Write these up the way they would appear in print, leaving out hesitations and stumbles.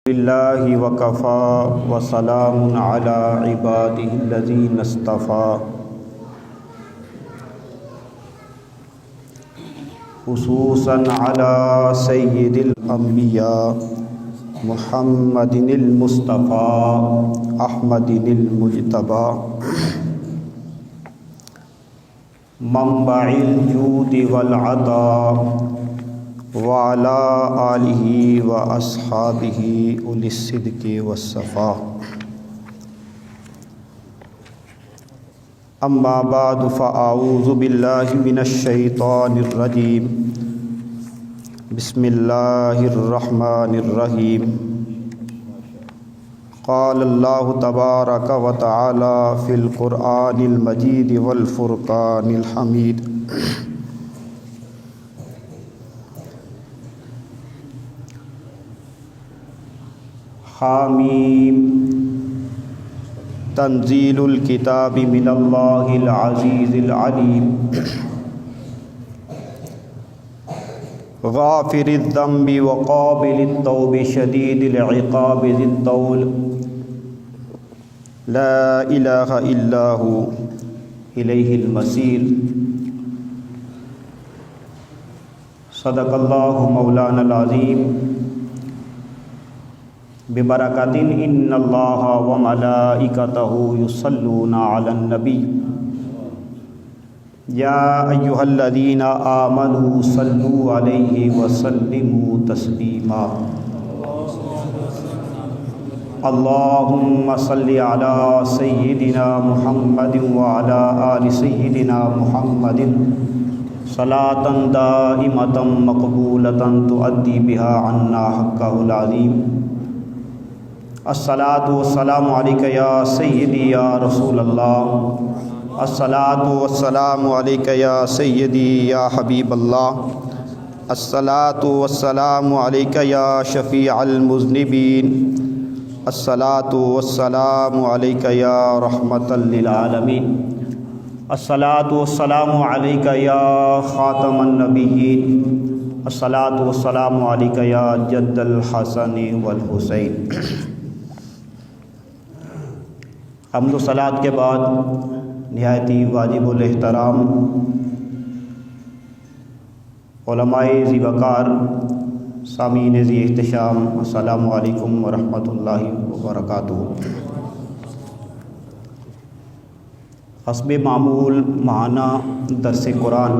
للہ وکفى وسلام علی عباده الذین اصطفى خصوصا علی سید الانبیاء محمد المصطفى احمد المجتبى منبع الجود والعطاء وعلى آلہ واصحابہ اولی الصدق والصفاء اما بعد فاعوذ باللہ من الشیطان الرجیم بسم اللہ الرحمن الرحیم قال اللہ تبارک وتعالی فی القرآن المجید والفرقان الحمید حامیم تنزیل الکتاب من اللہ العزیز العلیم غافر الذنب وقابل التوب شدید العقاب ذی الطول لا الہ الا ہو الیہ المصیر صدق اللہ مولانا العظیم ببرکات ان اللہ وملائکتہ یصلون علی النبی یا ایہا الذین آمنوا صلوا علیہ وسلموا تسلیما اللہم صلی علی سیدنا محمد وعلی آل سیدنا محمد صلاة دائمة مقبولة تؤدی بها عنا حقہ العظیم الصلاۃ والسلام علیک یا سیدی یا رسول اللہ الصلاۃ والسلام علیک یا سیدی یا حبیب اللہ الصلاۃ والسلام علیک یا شفیع المذنبین الصلاۃ والسلام علیک یا رحمۃ للعالمین الصلاۃ والسلام علیک یا خاتم النبیین الصلاۃ والسلام علیک یا جد الحسن والحسین حمد و صلات کے بعد نہایت ہی واجب الاحترام علماء ذی وقار سامعین ذی احتشام السلام علیکم ورحمۃ اللہ وبرکاتہ۔ حسب معمول ماہانہ درس قرآن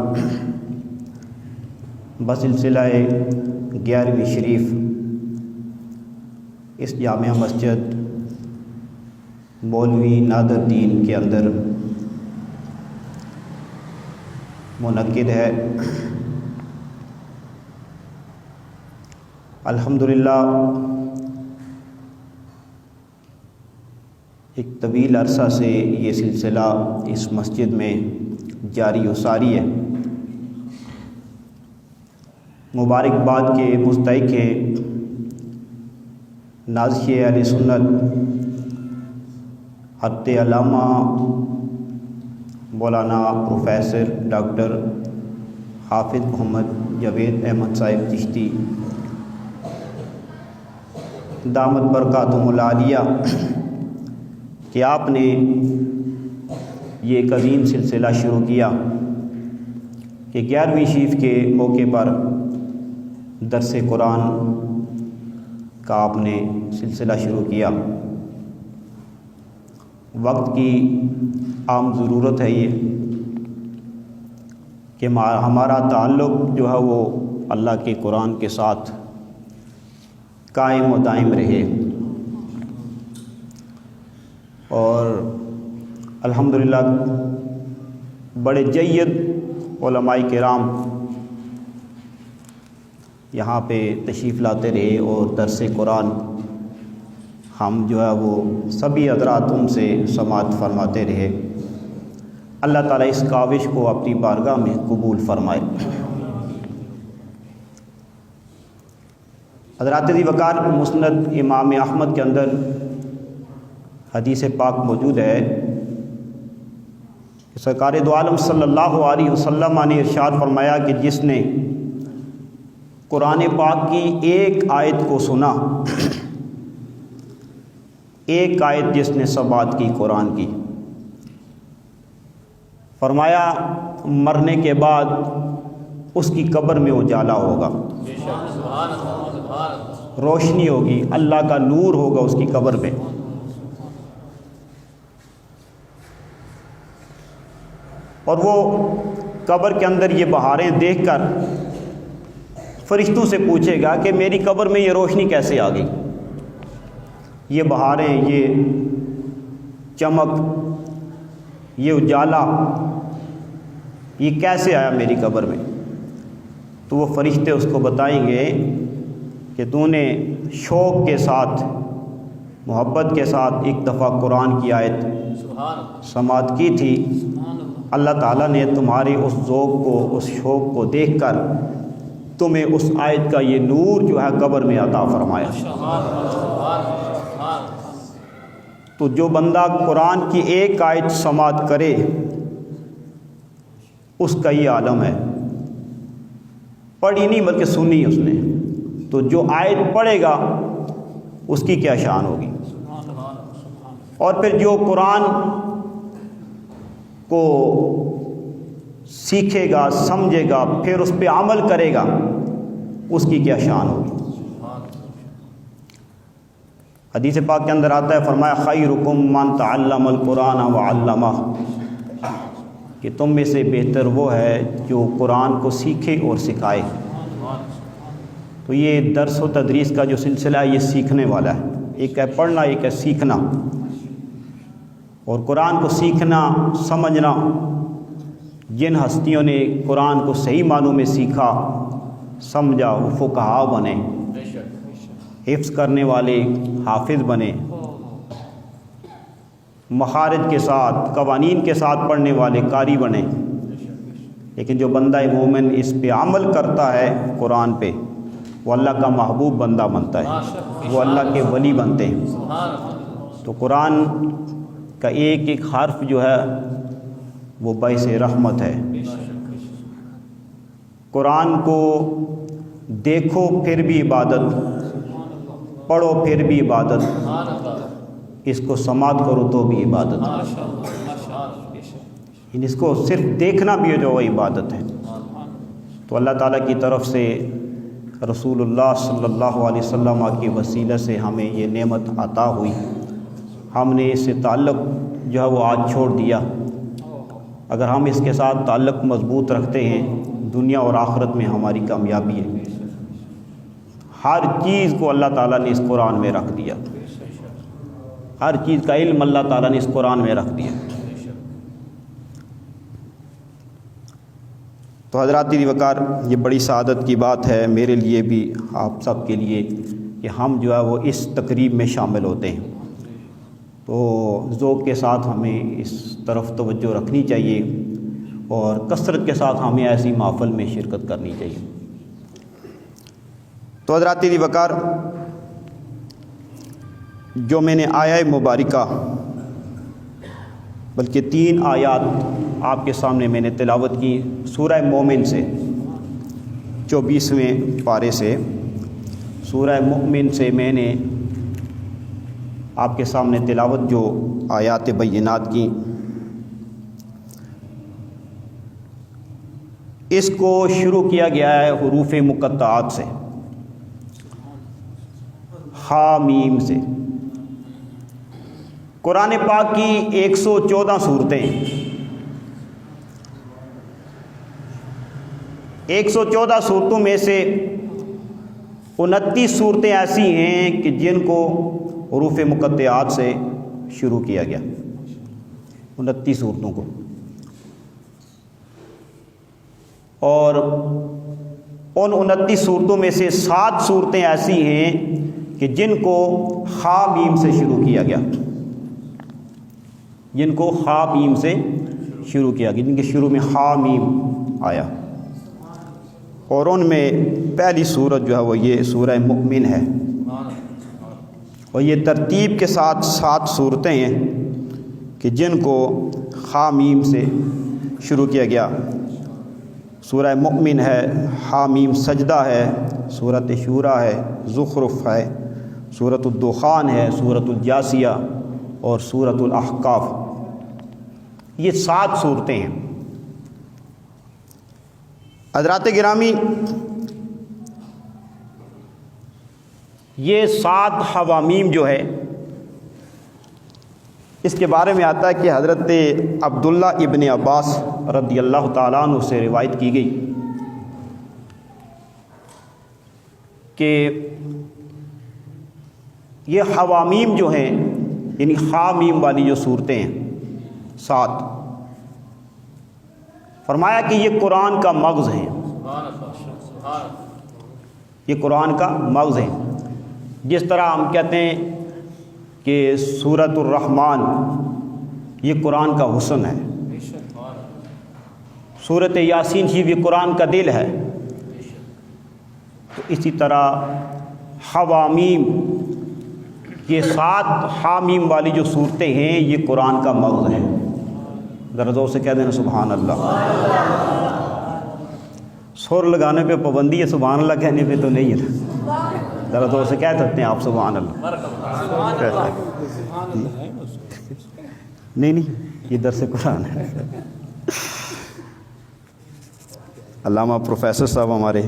بسلسلہ 11ویں شریف اس جامعہ مسجد مولوی نادر الدین کے اندر منعقد ہے۔ الحمدللہ ایک طویل عرصہ سے یہ سلسلہ اس مسجد میں جاری و ساری ہے۔ مبارکباد کے مستحق ہیں نازشِ اہل سنت حضرت علامہ مولانا پروفیسر ڈاکٹر حافظ محمد جاوید احمد صاحب چشتی دامت برکاتہم العالیہ کہ آپ نے یہ ایک عظیم سلسلہ شروع کیا کہ 11ویں شریف کے موقع پر درس قرآن کا آپ نے سلسلہ شروع کیا۔ وقت کی عام ضرورت ہے یہ کہ ہمارا تعلق جو ہے وہ اللہ کے قرآن کے ساتھ قائم و دائم رہے، اور الحمدللہ بڑے جید علماء کرام یہاں پہ تشریف لاتے رہے اور درس قرآن ہم جو ہے وہ سبھی حضرات ان سے سماعت فرماتے رہے۔ اللہ تعالیٰ اس کاوش کو اپنی بارگاہ میں قبول فرمائے۔ حضرات ذی وقار مسند امام احمد کے اندر حدیث پاک موجود ہے کہ سرکار دو عالم صلی اللہ علیہ وسلم نے ارشاد فرمایا کہ جس نے قرآن پاک کی ایک آیت کو سنا ایک آیت جس نے سماعت کی قرآن کی، فرمایا مرنے کے بعد اس کی قبر میں اجالا ہوگا، روشنی ہوگی، اللہ کا نور ہوگا اس کی قبر میں۔ اور وہ قبر کے اندر یہ بہاریں دیکھ کر فرشتوں سے پوچھے گا کہ میری قبر میں یہ روشنی کیسے آ گئی، یہ بہاریں، یہ چمک، یہ اجالا، یہ کیسے آیا میری قبر میں؟ تو وہ فرشتے اس کو بتائیں گے کہ تو نے شوق کے ساتھ، محبت کے ساتھ ایک دفعہ قرآن کی آیت سماعت کی تھی، اللہ تعالیٰ نے تمہارے اس ذوق کو، اس شوق کو دیکھ کر تمہیں اس آیت کا یہ نور جو ہے قبر میں عطا فرمایا۔ تو جو بندہ قرآن کی ایک آیت سماعت کرے اس کا یہ عالم ہے، پڑھی نہیں بلکہ سنی اس نے، تو جو آیت پڑھے گا اس کی کیا شان ہوگی۔ اور پھر جو قرآن کو سیکھے گا، سمجھے گا، پھر اس پہ عمل کرے گا، اس کی کیا شان ہوگی۔ حدیث پاک کے اندر آتا ہے، فرمایا خیرکم من تعلم القرآن وعلمہ، کہ تم میں سے بہتر وہ ہے جو قرآن کو سیکھے اور سکھائے۔ تو یہ درس و تدریس کا جو سلسلہ ہے یہ سیکھنے والا ہے، ایک ہے پڑھنا، ایک ہے سیکھنا۔ اور قرآن کو سیکھنا، سمجھنا، جن ہستیوں نے قرآن کو صحیح معنوں میں سیکھا، سمجھا، وہ فقہا بنے، حفظ کرنے والے حافظ بنے، مخارج کے ساتھ، قوانین کے ساتھ پڑھنے والے قاری بنے۔ لیکن جو بندہ مومن اس پہ عمل کرتا ہے قرآن پہ، وہ اللہ کا محبوب بندہ بنتا ہے، وہ اللہ کے ولی بنتے ہیں۔ تو قرآن کا ایک ایک حرف جو ہے وہ باعث رحمت ہے۔ قرآن کو دیکھو پھر بھی عبادت، پڑھو پھر بھی عبادت، اس کو سماعت کرو تو بھی عبادت ہے، اس کو صرف دیکھنا بھی جو عبادت ہے۔ تو اللہ تعالیٰ کی طرف سے رسول اللہ صلی اللہ علیہ وسلم کے وسیلہ سے ہمیں یہ نعمت عطا ہوئی، ہم نے اس سے تعلق جو ہے وہ آج چھوڑ دیا۔ اگر ہم اس کے ساتھ تعلق مضبوط رکھتے ہیں، دنیا اور آخرت میں ہماری کامیابی ہے۔ ہر چیز کو اللہ تعالیٰ نے اس قرآن میں رکھ دیا، ہر چیز کا علم اللہ تعالیٰ نے اس قرآن میں رکھ دیا۔ تو حضرات وقار، یہ بڑی سعادت کی بات ہے میرے لیے بھی، آپ سب کے لیے، کہ ہم جو ہے وہ اس تقریب میں شامل ہوتے ہیں۔ تو ذوق کے ساتھ ہمیں اس طرف توجہ رکھنی چاہیے، اور کثرت کے ساتھ ہمیں ایسی محفل میں شرکت کرنی چاہیے۔ تو حضرات وقار، جو میں نے آیہ مبارکہ، بلکہ 3 آیات آپ کے سامنے میں نے تلاوت کی سورہ مومن سے، 24ویں پارے سے، سورہ مومن سے میں نے آپ کے سامنے تلاوت جو آیات بینات کی، اس کو شروع کیا گیا ہے حروف مقطعات سے، ہا میم سے۔ قرآن پاک کی 114 صورتیں، 114 صورتوں میں سے 29 صورتیں ایسی ہیں کہ جن کو حروف مقطعات سے شروع کیا گیا، 29 صورتوں کو، اور ان 29 صورتوں میں سے 7 صورتیں ایسی ہیں کہ جن کو خا میم سے شروع کیا گیا، جن کو خا میم سے شروع کیا گیا، جن کے شروع میں خا میم آیا۔ اور ان میں پہلی سورت جو ہے وہ یہ سورہ مومن ہے، اور یہ ترتیب کے ساتھ 7 صورتیں ہیں کہ جن کو خا میم سے شروع کیا گیا۔ سورہ مومن ہے، حامیم سجدہ ہے، سورۃ شورى ہے، زخرف ہے، سورۃ الدخان ہے، سورۃ الجاثیہ اور سورۃ الاحقاف، یہ 7 صورتیں ہیں۔ حضرات گرامی، یہ 7 حوامیم جو ہے، اس کے بارے میں آتا ہے کہ حضرت عبداللہ ابن عباس رضی اللہ تعالیٰ عنہ سے روایت کی گئی کہ یہ حوامیم جو ہیں، یعنی حامیم والی جو صورتیں ہیں 7، فرمایا کہ یہ قرآن کا مغز ہیں، یہ قرآن کا مغز ہیں۔ جس طرح ہم کہتے ہیں کہ سورۃ الرحمن یہ قرآن کا حسن ہے، سورۃ یاسین شریف یہ قرآن کا دل ہے، تو اسی طرح حوامیم یہ 7 حامیم والی جو صورتیں ہیں یہ قرآن کا مغز ہے۔ ذرا زور سے کہہ دینا سبحان اللہ۔ سر لگانے پہ پابندی ہے، سبحان اللہ کہنے پہ تو نہیں ہے۔ ذرا زور سے کہہ سکتے ہیں آپ سبحان اللہ؟ نہیں، یہ درس قرآن ہے۔ علامہ پروفیسر صاحب ہمارے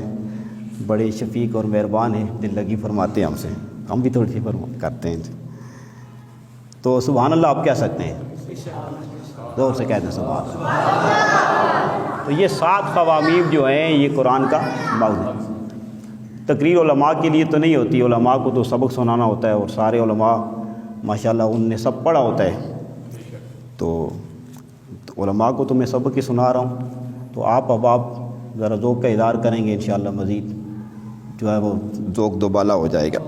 بڑے شفیق اور مہربان ہیں، دل لگی فرماتے ہیں ہم سے، ہم بھی تھوڑی سی کرتے ہیں، تو سبحان اللہ آپ کہہ سکتے ہیں، زور سے کہتے ہیں سبحان اللہ۔ تو یہ 7 حوامیم جو ہیں یہ قرآن کا مغز ہے۔ تقریر علماء کے لیے تو نہیں ہوتی، علماء کو تو سبق سنانا ہوتا ہے، اور سارے علماء ماشاءاللہ ان نے سب پڑھا ہوتا ہے، تو علماء کو تو میں سبق ہی سنا رہا ہوں، تو آپ ذرا ذوق کا اظہار کریں گے انشاءاللہ، مزید جو ہے وہ ذوق دوبالا ہو جائے گا،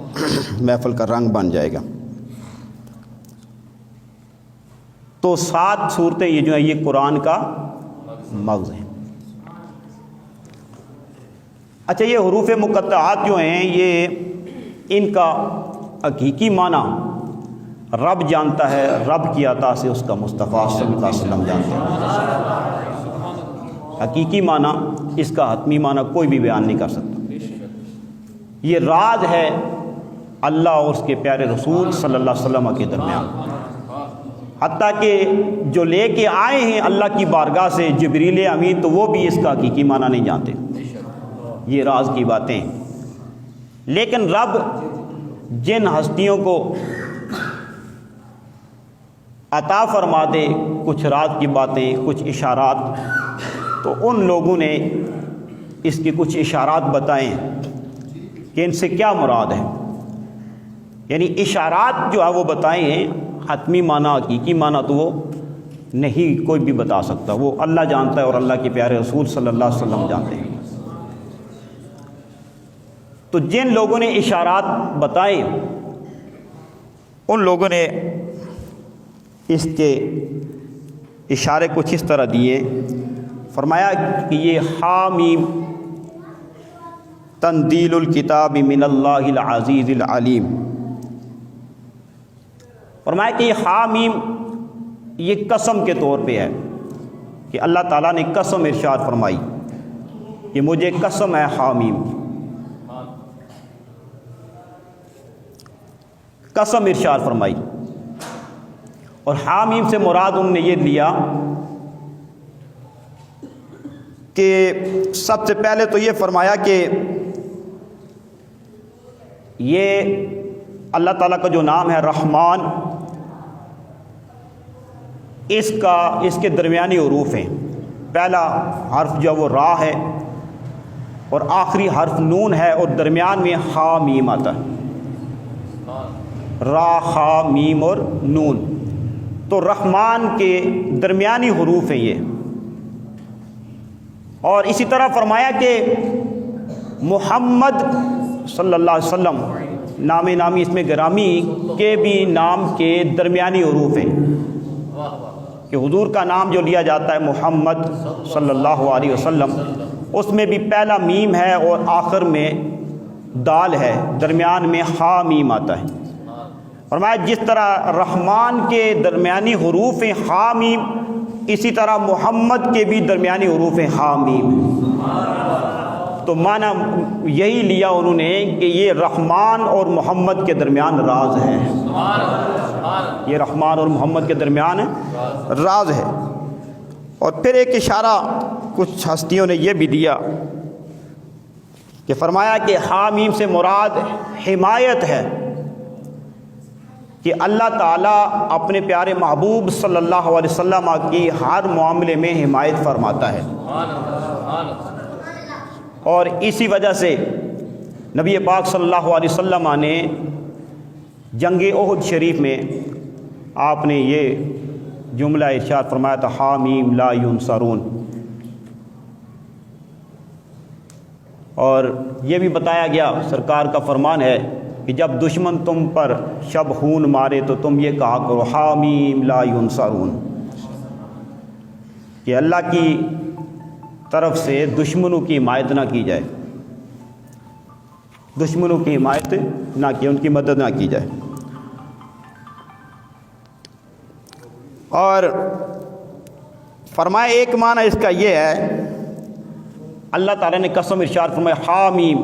محفل کا رنگ بن جائے گا۔ تو 7 صورتیں یہ جو ہیں یہ قرآن کا مغز ہیں۔ اچھا، یہ حروف مقطعات جو ہیں یہ ان کا حقیقی معنی رب جانتا ہے، رب کی عطا سے اس کا مصطفیٰ صلی اللہ علیہ وسلم جانتے ہیں۔ حقیقی معنی، اس کا حتمی معنی کوئی بھی بیان نہیں کر سکتا۔ یہ راز ہے اللہ اور اس کے پیارے رسول صلی اللہ علیہ وسلم کے درمیان، حتیٰ کہ جو لے کے آئے ہیں اللہ کی بارگاہ سے جبریل امین، تو وہ بھی اس کا حقیقی معنی نہیں جانتے، یہ راز کی باتیں ہیں۔ لیکن رب جن ہستیوں کو عطا فرما دے کچھ راز کی باتیں، کچھ اشارات، تو ان لوگوں نے اس کے کچھ اشارات بتائیں کہ ان سے کیا مراد ہے، یعنی اشارات جو ہے وہ بتائیں ہیں، حتمی معنی حقیقی معنی تو وہ نہیں کوئی بھی بتا سکتا، وہ اللہ جانتا ہے اور اللہ کے پیارے رسول صلی اللہ علیہ وسلم جانتے ہیں۔ تو جن لوگوں نے اشارات بتائے ان لوگوں نے اس کے اشارے کچھ اس طرح دیے، فرمایا کہ یہ حامیم تنزیل الکتاب من اللہ العزیز العلیم، فرمایا کہ یہ حامیم یہ قسم کے طور پہ ہے، کہ اللہ تعالیٰ نے قسم ارشاد فرمائی کہ مجھے قسم ہے حامیم، قسم ارشاد فرمائی۔ اور حامیم سے مراد انہوں نے یہ لیا کہ سب سے پہلے تو یہ فرمایا کہ یہ اللہ تعالیٰ کا جو نام ہے رحمان، اس کے درمیانی حروف ہیں، پہلا حرف جو وہ را ہے اور آخری حرف نون ہے، اور درمیان میں حا میم آتا ہے، را حا میم اور نون، تو رحمان کے درمیانی حروف ہیں یہ۔ اور اسی طرح فرمایا کہ محمد صلی اللہ علیہ وسلم نام نامی اس میں گرامی کے بھی نام کے درمیانی حروف ہیں، کہ حضور کا نام جو لیا جاتا ہے محمد صلی اللہ علیہ وسلم، اس میں بھی پہلا میم ہے اور آخر میں دال ہے، درمیان میں حا میم آتا ہے۔ فرمایا جس طرح رحمان کے درمیانی حروف ہیں حا میم، اسی طرح محمد کے بھی درمیانی حروف ہیں حا میم، تو تو معنی یہی لیا انہوں نے کہ یہ رحمان اور محمد کے درمیان راز ہے، یہ رحمان اور محمد کے درمیان راز ہے۔ اور پھر ایک اشارہ کچھ ہستیوں نے یہ بھی دیا کہ فرمایا کہ حامیم سے مراد حمایت ہے، کہ اللہ تعالیٰ اپنے پیارے محبوب صلی اللہ علیہ وسلم کی ہر معاملے میں حمایت فرماتا ہے، اور اسی وجہ سے نبی پاک صلی اللہ علیہ وسلم نے جنگ احد شریف میں آپ نے یہ جملہ ارشاد فرمایا تھا، حامیم لا ینصرون۔ اور یہ بھی بتایا گیا، سرکار کا فرمان ہے کہ جب دشمن تم پر شب خون مارے تو تم یہ کہا کرو حامیم لا ینصرون، کہ اللہ کی طرف سے دشمنوں کی حمایت نہ کی جائے، دشمنوں کی حمایت نہ کی، ان کی مدد نہ کی جائے۔ اور فرمایا ایک معنی اس کا یہ ہے، اللہ تعالیٰ نے قسم ارشاد فرمایا حامیم،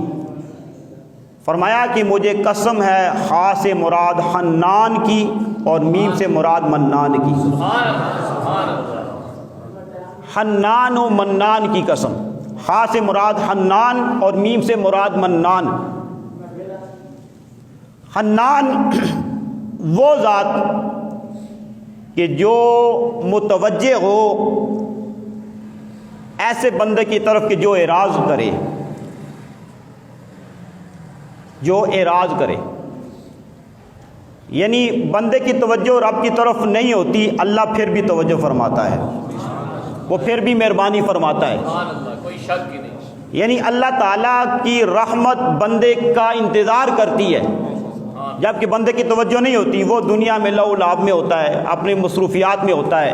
فرمایا کہ مجھے قسم ہے ہا سے مراد حنان کی اور میم سے مراد منان کی، حنان و منان کی قسم، ہا سے مراد حنان اور میم سے مراد منان۔ حنان وہ ذات کہ جو متوجہ ہو ایسے بندے کی طرف کہ جو اعراض کرے، جو اعراض کرے، یعنی بندے کی توجہ رب کی طرف نہیں ہوتی، اللہ پھر بھی توجہ فرماتا ہے، وہ پھر بھی مہربانی فرماتا ہے، کوئی شک ہی نہیں۔ یعنی اللہ تعالیٰ کی رحمت بندے کا انتظار کرتی ہے، جبکہ بندے کی توجہ نہیں ہوتی، وہ دنیا میں لو لعب میں ہوتا ہے، اپنے مصروفیات میں ہوتا ہے،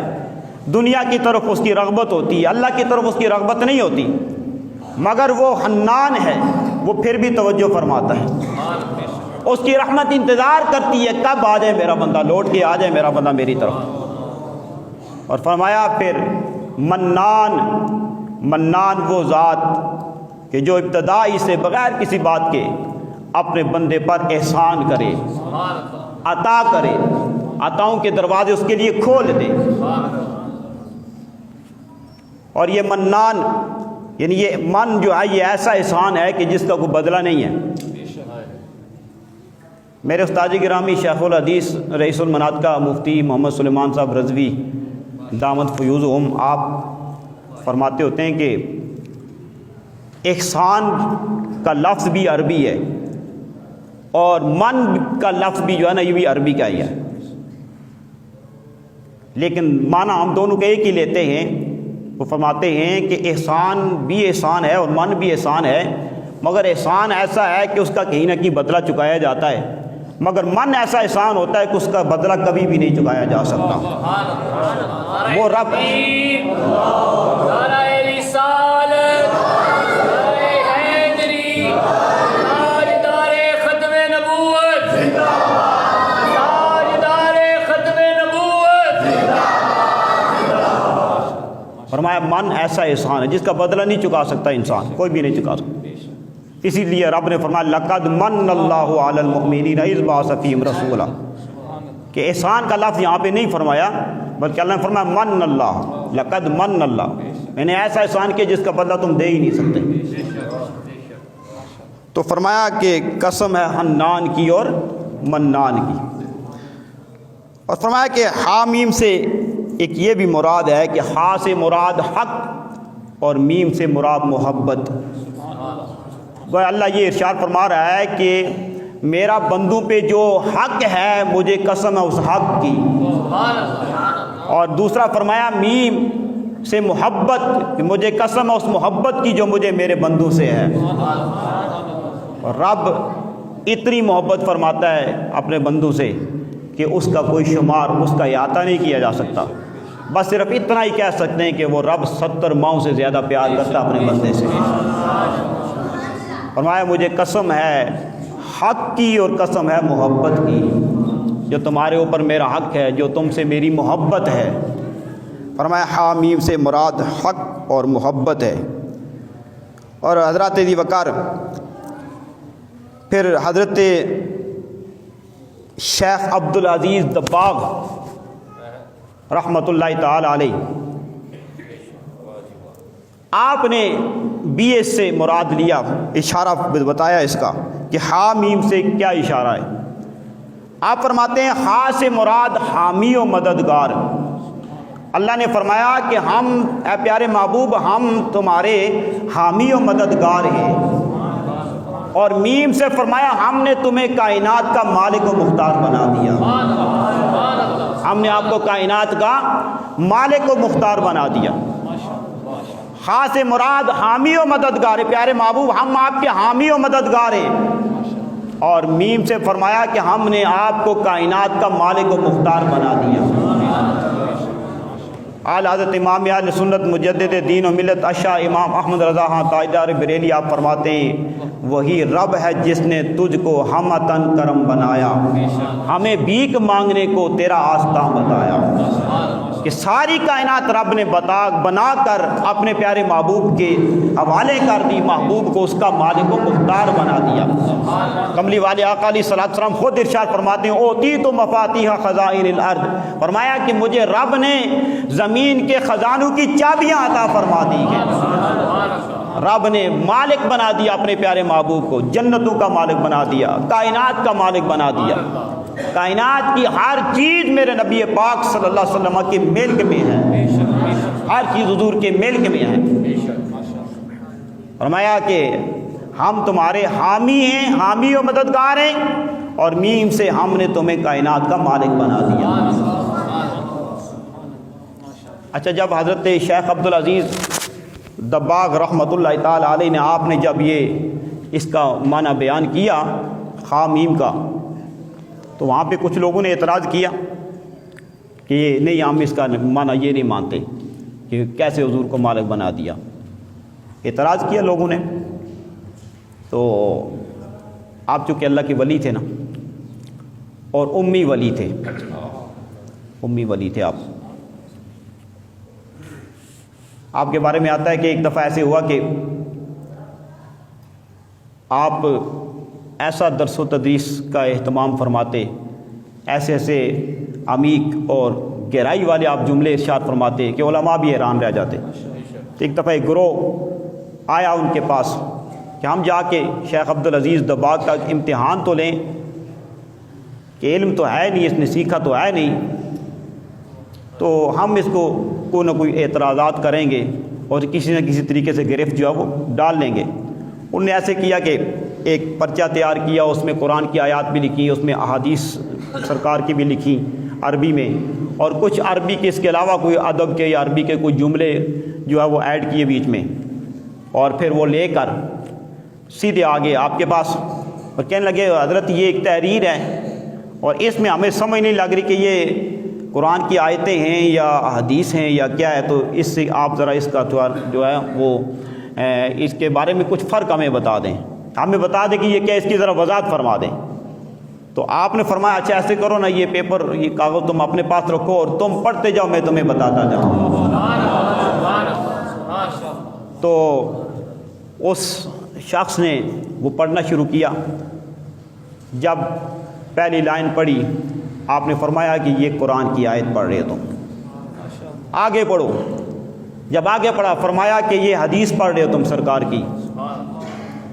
دنیا کی طرف اس کی رغبت ہوتی ہے، اللہ کی طرف اس کی رغبت نہیں ہوتی، مگر وہ حنان ہے، وہ پھر بھی توجہ فرماتا ہے، اس کی رحمت انتظار کرتی ہے کب آ جائے میرا بندہ، لوٹ کے آ جائے میرا بندہ میری طرف۔ اور فرمایا پھر منان، منان وہ ذات کہ جو ابتدائی سے بغیر کسی بات کے اپنے بندے پر احسان کرے، عطا کرے، عطاؤں کے دروازے اس کے لیے کھول دے۔ اور یہ منان یعنی یہ من جو ہے یہ ایسا احسان ہے کہ جس کا کوئی بدلہ نہیں ہے۔ میرے استاد گرامی شیخ الحدیث رئیس المناد کا مفتی محمد سلیمان صاحب رضوی دامت فیوزہم، آپ فرماتے ہوتے ہیں کہ احسان کا لفظ بھی عربی ہے اور من کا لفظ بھی جو ہے نا یہ بھی عربی کا ہی ہے، لیکن معنی ہم دونوں کے ایک ہی لیتے ہیں۔ وہ فرماتے ہیں کہ احسان بھی احسان ہے اور من بھی احسان ہے، مگر احسان ایسا ہے کہ اس کا کہیں نہ کہیں بدلہ چکایا جاتا ہے، مگر من ایسا احسان ہوتا ہے کہ اس کا بدلہ کبھی بھی نہیں چکایا جا سکتا۔ وہ رب فرمایا من ایسا احسان ہے جس کا بدلہ نہیں چکا سکتا انسان، کوئی بھی نہیں چکا سکتا۔ اسی لیے رب نے فرمایا لقد من اللہ علی المؤمنین اذ بعث فیہم رسولا، کہ احسان کا لفظ یہاں پہ نہیں فرمایا بلکہ اللہ نے فرمایا من اللہ، لقد من اللہ، میں نے ایسا احسان کیا جس کا بدلہ تم دے ہی نہیں سکتے۔ تو فرمایا کہ قسم ہے حنان کی اور منان کی۔ اور فرمایا کہ حامیم سے ایک یہ بھی مراد ہے کہ ہا سے مراد حق اور میم سے مراد محبت۔ گویا اللہ یہ ارشاد فرما رہا ہے کہ میرا بندوں پہ جو حق ہے مجھے قسم ہے اس حق کی، اور دوسرا فرمایا میم سے محبت، کہ مجھے قسم ہے اس محبت کی جو مجھے میرے بندوں سے ہے۔ اور رب اتنی محبت فرماتا ہے اپنے بندوں سے کہ اس کا کوئی شمار، اس کا احاطہ نہیں کیا جا سکتا۔ بس صرف اتنا ہی کہہ سکتے ہیں کہ وہ رب 70 ماؤں سے زیادہ پیار کرتا اپنے بندے سے۔ فرمایا مجھے قسم ہے حق کی اور قسم ہے محبت کی، جو تمہارے اوپر میرا حق ہے، جو تم سے میری محبت ہے۔ فرمایا حامیم سے مراد حق اور محبت ہے۔ اور حضرت ذی وقار، پھر حضرت شیخ عبدالعزیز دباغ رحمۃ اللہ تعالی علیہ، آپ نے بی ایس سے مراد لیا، اشارہ بتایا اس کا کہ ہا میم سے کیا اشارہ ہے۔ آپ فرماتے ہیں ہا سے مراد حامی و مددگار۔ اللہ نے فرمایا کہ ہم اے پیارے محبوب ہم تمہارے حامی و مددگار ہیں، اور میم سے فرمایا ہم نے تمہیں کائنات کا مالک و مختار بنا دیا، ہم نے آپ کو کائنات کا مالک و مختار بنا دیا۔ ہاں سے مراد حامی و مددگار ہے، پیارے محبوب ہم آپ کے حامی و مددگار ہیں، اور میم سے فرمایا کہ ہم نے آپ کو کائنات کا مالک و مختار بنا دیا۔ اعلی حضرت امام اہل سنت مجدد دین و ملت اشاہ امام احمد رضا خان تاجدار بریلی آپ فرماتے ہیں وہی رب ہے جس نے تجھ کو ہمتن کرم بنایا، ہمیں بھیک مانگنے کو تیرا آستاں بتایا، کہ ساری کائنات رب نے بنا کر اپنے پیارے محبوب کے حوالے کر دی، محبوب کو اس کا مالک و مختار بنا دیا۔ کملی والے آقا علیہ الصلوۃ والسلام خود ارشاد فرماتے ہیں اوتیت مفاتیح خزائن الارض، فرمایا کہ مجھے رب نے زمین کے خزانوں کی چابیاں عطا فرما دی ہیں۔ رب نے مالک بنا دیا اپنے پیارے محبوب کو، جنتوں کا مالک بنا دیا، کائنات کا مالک بنا دیا۔ کائنات کی ہر چیز میرے نبی پاک صلی اللہ علیہ وسلم کے ملک میں ہے، ہر چیز حضور کے ملک میں ہے۔ فرمایا کہ ہم تمہارے حامی ہیں، حامی و مددگار ہیں، اور میم سے ہم نے تمہیں کائنات کا مالک بنا دیا۔ اچھا، جب حضرت شیخ عبدالعزیز دباغ رحمۃ اللہ تعالی علیہ نے آپ نے جب یہ اس کا معنی بیان کیا خا میم کا، تو وہاں پہ کچھ لوگوں نے اعتراض کیا کہ یہ نہیں، ہم اس کا معنی یہ نہیں مانتے کہ کیسے حضور کو مالک بنا دیا، اعتراض کیا لوگوں نے۔ تو آپ چونکہ اللہ کے ولی تھے نا، اور امی ولی تھے، امی ولی تھے آپ کے بارے میں آتا ہے کہ ایک دفعہ ایسے ہوا کہ آپ ایسا درس و تدریس کا اہتمام فرماتے، ایسے ایسے عمیق اور گہرائی والے آپ جملے ارشاد فرماتے کہ علماء بھی حیران رہ جاتے۔ ایک دفعہ ایک گروہ آیا ان کے پاس کہ ہم جا کے شیخ عبدالعزیز دباغ کا امتحان تو لیں کہ علم تو ہے نہیں، اس نے سیکھا تو ہے نہیں، تو ہم اس کو کوئی نہ کوئی اعتراضات کریں گے اور کسی نہ کسی طریقے سے گرفت جو ہے وہ ڈال لیں گے۔ انہوں نے ایسے کیا کہ ایک پرچہ تیار کیا، اس میں قرآن کی آیات بھی لکھی، اس میں احادیث سرکار کی بھی لکھی عربی میں، اور کچھ عربی کے اس کے علاوہ کوئی ادب کے یا عربی کے کوئی جملے جو ہے وہ ایڈ کیے بیچ میں، اور پھر وہ لے کر سیدھے آگے آپ کے پاس اور کہنے لگے حضرت یہ ایک تحریر ہے، اور اس میں ہمیں سمجھ نہیں لگ رہی کہ یہ قرآن کی آیتیں ہیں یا حدیث ہیں یا کیا ہے، تو اس سے آپ ذرا اس کا جو ہے وہ اس کے بارے میں کچھ فرق ہمیں بتا دیں، ہمیں بتا دیں کہ یہ کیا، اس کی ذرا وضاحت فرما دیں۔ تو آپ نے فرمایا اچھا ایسے کرو نا، یہ پیپر یہ کاغذ تم اپنے پاس رکھو اور تم پڑھتے جاؤ، میں تمہیں بتاتا جاؤں۔ تو اس شخص نے وہ پڑھنا شروع کیا، جب پہلی لائن پڑھی آپ نے فرمایا کہ یہ قرآن کی آیت پڑھ رہے ہو تم، آگے پڑھو۔ جب آگے پڑھا فرمایا کہ یہ حدیث پڑھ رہے ہو تم سرکار کی،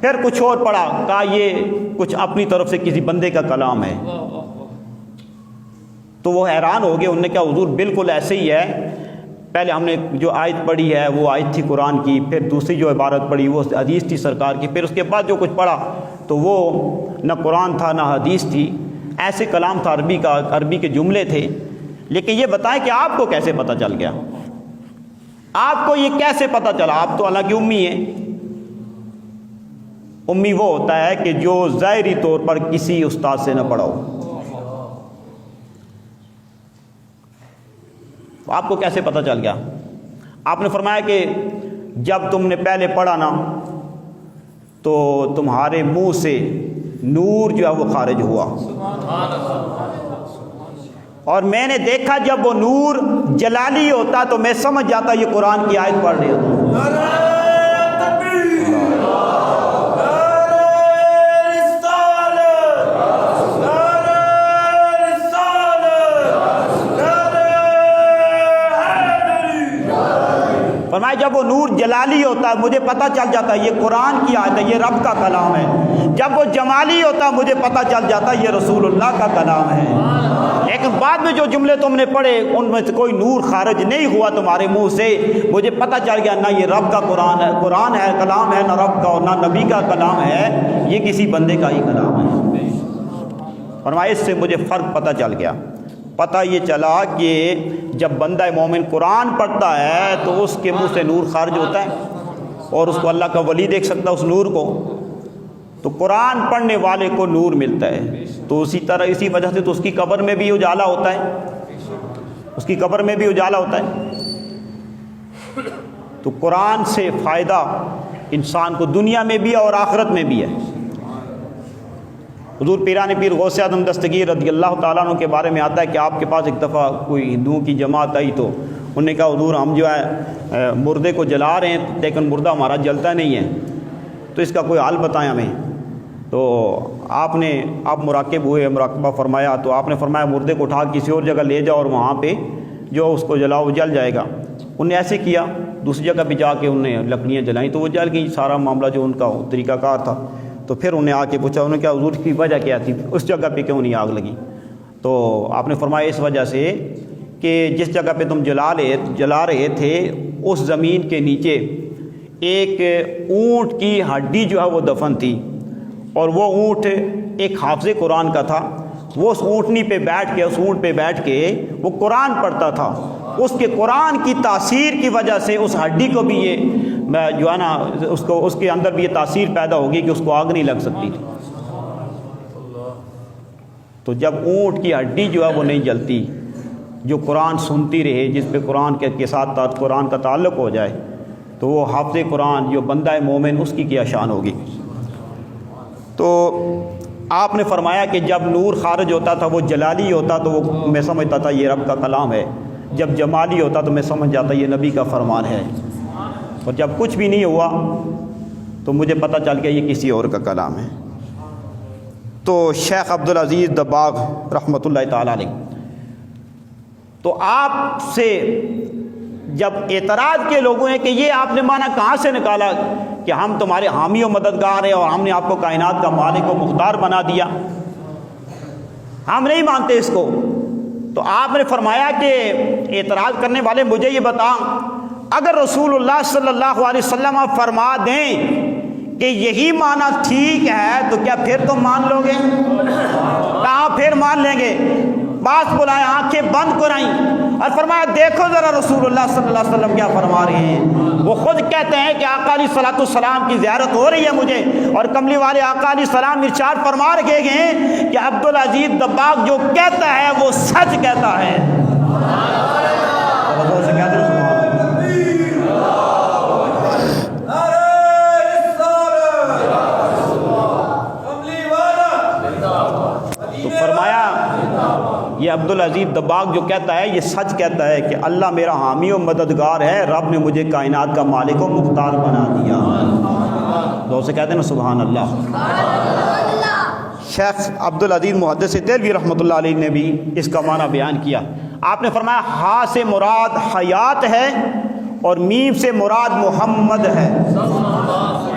پھر کچھ اور پڑھا، کہا یہ کچھ اپنی طرف سے کسی بندے کا کلام ہے۔ تو وہ حیران ہو گئے، انہوں نے کہا حضور بالکل ایسے ہی ہے، پہلے ہم نے جو آیت پڑھی ہے وہ آیت تھی قرآن کی، پھر دوسری جو عبارت پڑھی وہ حدیث تھی سرکار کی، پھر اس کے بعد جو کچھ پڑھا تو وہ نہ قرآن تھا نہ حدیث تھی، ایسے کلام تھا عربی کا، عربی کے جملے تھے۔ لیکن یہ بتائیں کہ آپ کو کیسے پتہ چل گیا، آپ کو یہ کیسے پتہ چلا؟ آپ تو اللہ کی امی ہیں۔ امی وہ ہوتا ہے کہ جو ظاہری طور پر کسی استاد سے نہ پڑھا ہو۔ آپ کو کیسے پتہ چل گیا؟ آپ نے فرمایا کہ جب تم نے پہلے پڑھا نا تو تمہارے منہ سے نور جو ہے وہ خارج ہوا، اور میں نے دیکھا جب وہ نور جلالی ہوتا تو میں سمجھ جاتا یہ قرآن کی آیت پڑھ رہے ہوتا۔ جلالی ہوتا ہے مجھے پتہ چل جاتا ہے یہ قرآن کی آیت ہے، یہ رب کا کلام ہے۔ جب وہ جمالی ہوتا ہے مجھے پتہ چل جاتا ہے یہ رسول اللہ کا کلام ہے۔ لیکن بعد میں جو جملے تم نے پڑھے ان میں سے کوئی نور خارج نہیں ہوا تمہارے منہ سے، مجھے پتہ چل گیا نہ یہ رب کا قرآن ہے، قرآن ہے کلام ہے، نہ رب کا اور نہ نبی کا کلام ہے، یہ کسی بندے کا ہی کلام ہے۔ فرمایا اس سے مجھے فرق پتہ چل گیا۔ پتہ یہ چلا کہ جب بندہ مومن قرآن پڑھتا ہے تو اس کے منہ سے نور خارج ہوتا ہے اور اس کو اللہ کا ولی دیکھ سکتا ہے اس نور کو، تو قرآن پڑھنے والے کو نور ملتا ہے۔ تو اسی طرح اسی وجہ سے تو اس کی قبر میں بھی اجالا ہوتا ہے، اس کی قبر میں بھی اجالا ہوتا ہے۔ تو قرآن سے فائدہ انسان کو دنیا میں بھی اور آخرت میں بھی ہے۔ حضور پیران پیر غوث اعظم دستگیر رضی اللہ تعالیٰ عنہ کے بارے میں آتا ہے کہ آپ کے پاس ایک دفعہ کوئی ہندوؤں کی جماعت آئی تو انہوں نے کہا حضور ہم جو ہے مردے کو جلا رہے ہیں لیکن مردہ ہمارا جلتا نہیں ہے، تو اس کا کوئی حل بتائیں ہمیں۔ تو آپ مراقب ہوئے، مراقبہ فرمایا، تو آپ نے فرمایا مردے کو اٹھا کسی اور جگہ لے جاؤ اور وہاں پہ جو اس کو جلاؤ وہ جل جائے گا۔ انہوں نے ایسے کیا، دوسری جگہ پہ جا کے انہوں نے لکڑیاں جلائیں تو وہ جل گئی، سارا معاملہ جو ان کا طریقہ کار تھا۔ تو پھر انہیں آ کے پوچھا، انہوں نے کہا حضور کی وجہ کیا تھی، اس جگہ پہ کیوں نہیں آگ لگی؟ تو آپ نے فرمایا اس وجہ سے کہ جس جگہ پہ تم جلا رہے تھے اس زمین کے نیچے ایک اونٹ کی ہڈی جو ہے وہ دفن تھی، اور وہ اونٹ ایک حافظ قرآن کا تھا، وہ اس اونٹنی پہ بیٹھ کے وہ قرآن پڑھتا تھا، اس کے قرآن کی تاثیر کی وجہ سے اس ہڈی کو بھی یہ جو ہے نا اس کے اندر بھی یہ تاثیر پیدا ہوگی کہ اس کو آگ نہیں لگ سکتی تھی۔ تو جب اونٹ کی ہڈی جو ہے وہ نہیں جلتی، جو قرآن سنتی رہے، جس پہ قرآن کے ساتھ قرآن کا تعلق ہو جائے، تو وہ حافظ قرآن جو بندہ مومن اس کی کیا شان ہوگی۔ تو آپ نے فرمایا کہ جب نور خارج ہوتا تھا وہ جلالی ہوتا تو وہ میں سمجھتا تھا یہ رب کا کلام ہے، جب جمالی ہوتا تو میں سمجھ جاتا یہ نبی کا فرمان ہے، اور جب کچھ بھی نہیں ہوا تو مجھے پتہ چل گیا یہ کسی اور کا کلام ہے۔ تو شیخ عبدالعزیز دباغ رحمۃ اللہ تعالیٰ علیہ، تو آپ سے جب اعتراض کے لوگوں ہیں کہ یہ آپ نے معنی کہاں سے نکالا کہ ہم تمہارے حامی و مددگار ہیں اور ہم نے آپ کو کائنات کا مالک و مختار بنا دیا، ہم نہیں مانتے اس کو، تو آپ نے فرمایا کہ اعتراض کرنے والے مجھے یہ بتا، اگر رسول اللہ صلی اللہ علیہ وسلم فرما دیں کہ یہی معنی ٹھیک ہے تو کیا پھر تم مان لو گے؟ کہاں پھر مان لیں گے؟ پاس بلائیں، آنکھیں بند کرائیں اور فرمایا دیکھو ذرا رسول اللہ صلی اللہ علیہ وسلم کیا فرما رہے ہیں۔ وہ خود کہتے ہیں کہ آقا علیہ الصلوۃ والسلام کی زیارت ہو رہی ہے مجھے، اور کملی والے آقا علیہ السلام ارشاد فرما رکھے گئے کہ عبدالعزیز دباغ جو کہتا ہے وہ سچ کہتا ہے۔ تو فرمایا یہ عبدالعزیز دباغ جو کہتا ہے یہ سچ کہتا ہے کہ اللہ میرا حامی و مددگار ہے، رب نے مجھے کائنات کا مالک و مختار بنا دیا۔ تو اسے کہتے ہیں نا سبحان اللہ۔ شیخ عبدالعزیز محدث دہلوی رحمۃ اللہ علیہ نے بھی اس کا معنی بیان کیا۔ آپ نے فرمایا ہا سے مراد حیات ہے اور میم سے مراد محمد ہے۔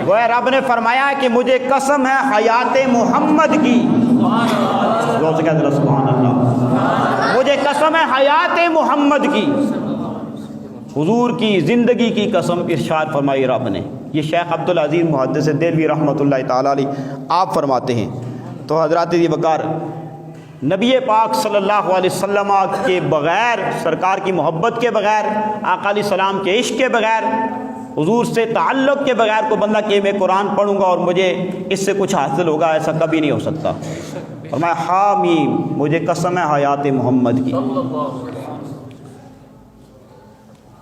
وہ رب نے فرمایا کہ مجھے قسم ہے حیات محمد کی، سبحان اللہ، مجھے قسم ہے حیات محمد کی، حضور کی زندگی کی قسم ارشاد فرمائی رب نے۔ یہ شیخ عبدالعزیز محدث دہلوی رحمۃ اللہ تعالیٰ علیہ آپ فرماتے ہیں۔ تو حضرات دی وقار، نبی پاک صلی اللہ علیہ وسلم کے بغیر، سرکار کی محبت کے بغیر، آقا علیہ السلام کے عشق کے بغیر، حضور سے تعلق کے بغیر کو بندہ کہ میں قرآن پڑھوں گا اور مجھے اس سے کچھ حاصل ہوگا، ایسا کبھی نہیں ہو سکتا۔ اور میں حامیم، مجھے قسم ہے حیات محمد کی۔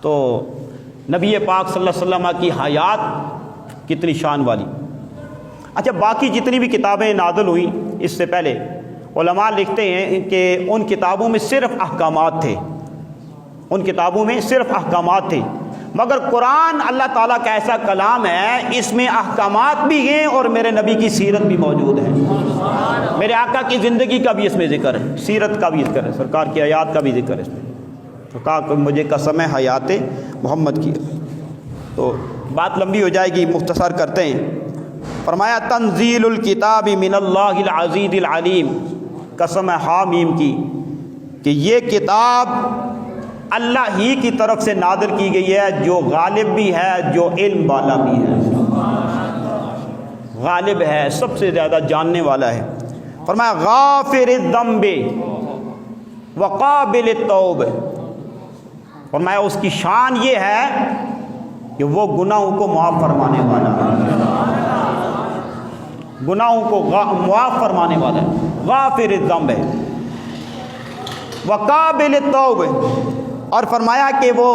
تو نبی پاک صلی اللہ علیہ وسلم کی حیات کتنی شان والی۔ اچھا، باقی جتنی بھی کتابیں نازل ہوئیں اس سے پہلے، علماء لکھتے ہیں کہ ان کتابوں میں صرف احکامات تھے، ان کتابوں میں صرف احکامات تھے، مگر قرآن اللہ تعالیٰ کا ایسا کلام ہے اس میں احکامات بھی ہیں اور میرے نبی کی سیرت بھی موجود ہے، میرے آقا کی زندگی کا بھی اس میں ذکر ہے، سیرت کا بھی ذکر ہے، سرکار کی حیات کا بھی ذکر ہے اس میں۔ تو کہا کہ مجھے قسم ہے حیات محمد کی۔ تو بات لمبی ہو جائے گی، مختصر کرتے ہیں۔ فرمایا تنزیل الکتاب من اللہ العزیز العلیم، قسم حامیم کی کہ یہ کتاب اللہ ہی کی طرف سے نازل کی گئی ہے، جو غالب بھی ہے، جو علم والا بھی ہے، غالب ہے، سب سے زیادہ جاننے والا ہے۔ فرمایا غافر الذنب وقابل التوب، فرمایا اس کی شان یہ ہے کہ وہ گناہوں کو معاف فرمانے والا ہے، گناہوں کو معاف فرمانے والا ہے، غافر الذنب ہے، وقابل التوب، اور فرمایا کہ وہ